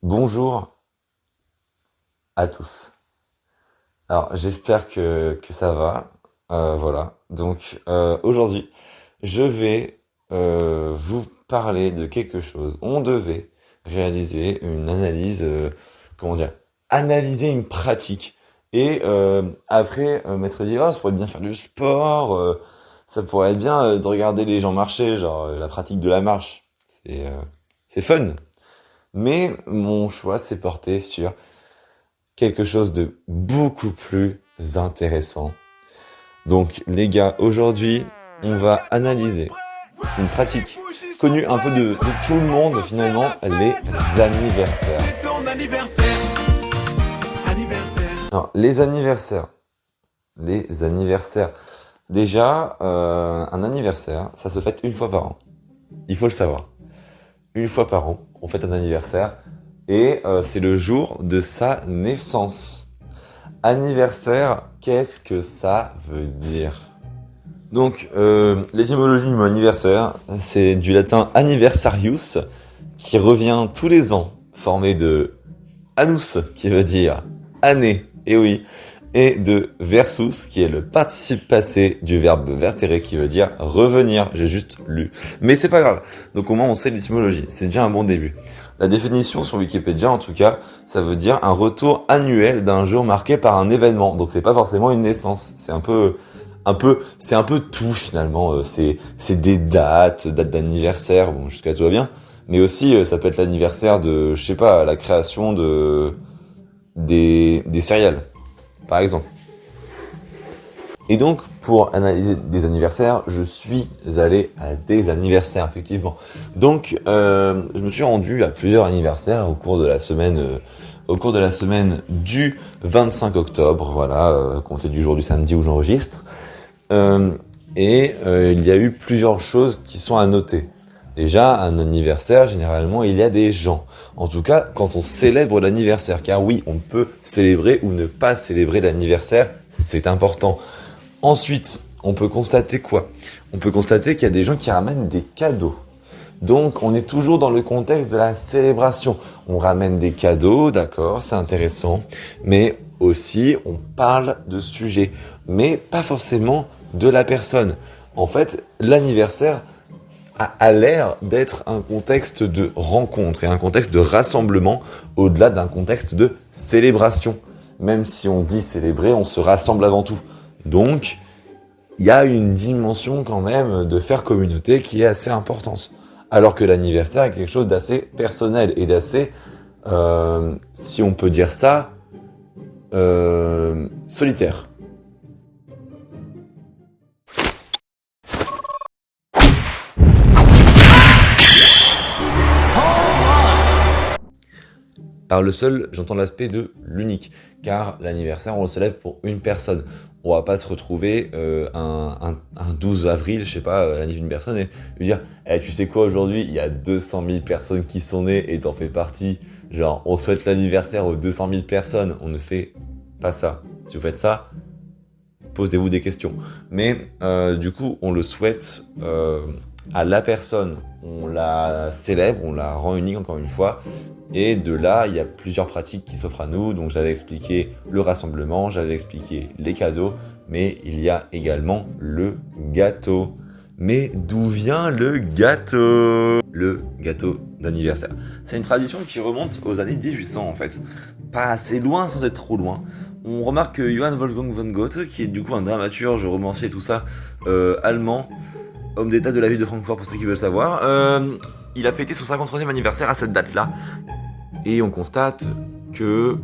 Bonjour à tous. Alors, j'espère que ça va. Voilà. Donc, aujourd'hui, je vais vous parler de quelque chose. On devait réaliser une analyse, comment dire, analyser une pratique. Et après, m'être dit, oh, ça pourrait être bien faire du sport, ça pourrait être bien de regarder les gens marcher, genre la pratique de la marche. C'est fun. Mais mon choix s'est porté sur quelque chose de beaucoup plus intéressant. Donc les gars, aujourd'hui, on va analyser une pratique connue un peu de tout le monde finalement, les anniversaires. C'est ton anniversaire. Alors, les anniversaires. Les anniversaires. Déjà, un anniversaire, ça se fête une fois par an. Il faut le savoir. Une fois par an, on fête un anniversaire et c'est le jour de sa naissance. Anniversaire, qu'est-ce que ça veut dire? Donc, l'étymologie du mot anniversaire, c'est du latin anniversarius, qui revient tous les ans, formé de annus, qui veut dire année, et oui, et de versus, qui est le participe passé du verbe vertere, qui veut dire revenir. J'ai juste lu. Mais c'est pas grave. Donc au moins on sait l'étymologie. C'est déjà un bon début. La définition sur Wikipédia, en tout cas, ça veut dire un retour annuel d'un jour marqué par un événement. Donc c'est pas forcément une naissance. C'est un peu tout finalement. C'est des dates d'anniversaire. Bon, jusqu'à tout va bien. Mais aussi, ça peut être l'anniversaire de, je sais pas, la création des céréales, par exemple. Et donc, pour analyser des anniversaires, je suis allé à des anniversaires, effectivement. Donc, je me suis rendu à plusieurs anniversaires au cours de la semaine, du 25 octobre, voilà, compté du jour du samedi où j'enregistre. Il y a eu plusieurs choses qui sont à noter. Déjà, un anniversaire, généralement, il y a des gens. En tout cas, quand on célèbre l'anniversaire. Car oui, on peut célébrer ou ne pas célébrer l'anniversaire, c'est important. Ensuite, on peut constater quoi? On peut constater qu'il y a des gens qui ramènent des cadeaux. Donc, on est toujours dans le contexte de la célébration. On ramène des cadeaux, d'accord, c'est intéressant. Mais aussi, on parle de sujets. Mais pas forcément de la personne. En fait, l'anniversaire a l'air d'être un contexte de rencontre et un contexte de rassemblement au-delà d'un contexte de célébration. Même si on dit célébrer, on se rassemble avant tout. Donc, il y a une dimension quand même de faire communauté qui est assez importante. Alors que l'anniversaire est quelque chose d'assez personnel et d'assez, si on peut dire ça, solitaire. Par le seul, j'entends l'aspect de l'unique, car l'anniversaire, on le célèbre pour une personne. On va pas se retrouver un 12 avril, je sais pas, l'année d'une personne, et lui dire tu sais quoi, aujourd'hui, il y a 200 000 personnes qui sont nées et t'en fais partie. Genre, on souhaite l'anniversaire aux 200 000 personnes. On ne fait pas ça. Si vous faites ça, posez-vous des questions. Mais du coup, on le souhaite à la personne. On la célèbre, on la rend unique encore une fois. Et de là, il y a plusieurs pratiques qui s'offrent à nous. Donc j'avais expliqué le rassemblement, j'avais expliqué les cadeaux, mais il y a également le gâteau. Mais d'où vient le gâteau? Le gâteau d'anniversaire. C'est une tradition qui remonte aux années 1800 en fait. Pas assez loin sans être trop loin. On remarque que Johann Wolfgang von Goethe, qui est du coup un dramaturge, romancier et tout ça, allemand, homme d'état de la ville de Francfort pour ceux qui veulent savoir, il a fêté son 53e anniversaire à cette date-là. Et on constate que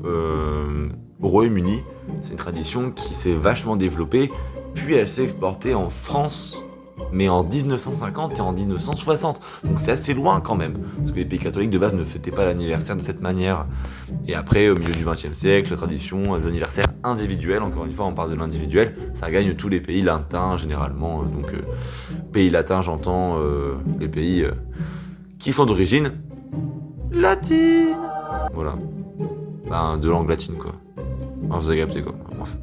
au Royaume-Uni, c'est une tradition qui s'est vachement développée, puis elle s'est exportée en France, mais en 1950 et en 1960. Donc c'est assez loin quand même, parce que les pays catholiques de base ne fêtaient pas l'anniversaire de cette manière. Et après, au milieu du XXe siècle, la tradition des anniversaires individuels, encore une fois on parle de l'individuel, ça gagne tous les pays latins généralement. Donc pays latins, j'entends les pays qui sont d'origine latine. Voilà. Ben, de langue latine, quoi. Enfin, vous avez capté, quoi. Bref.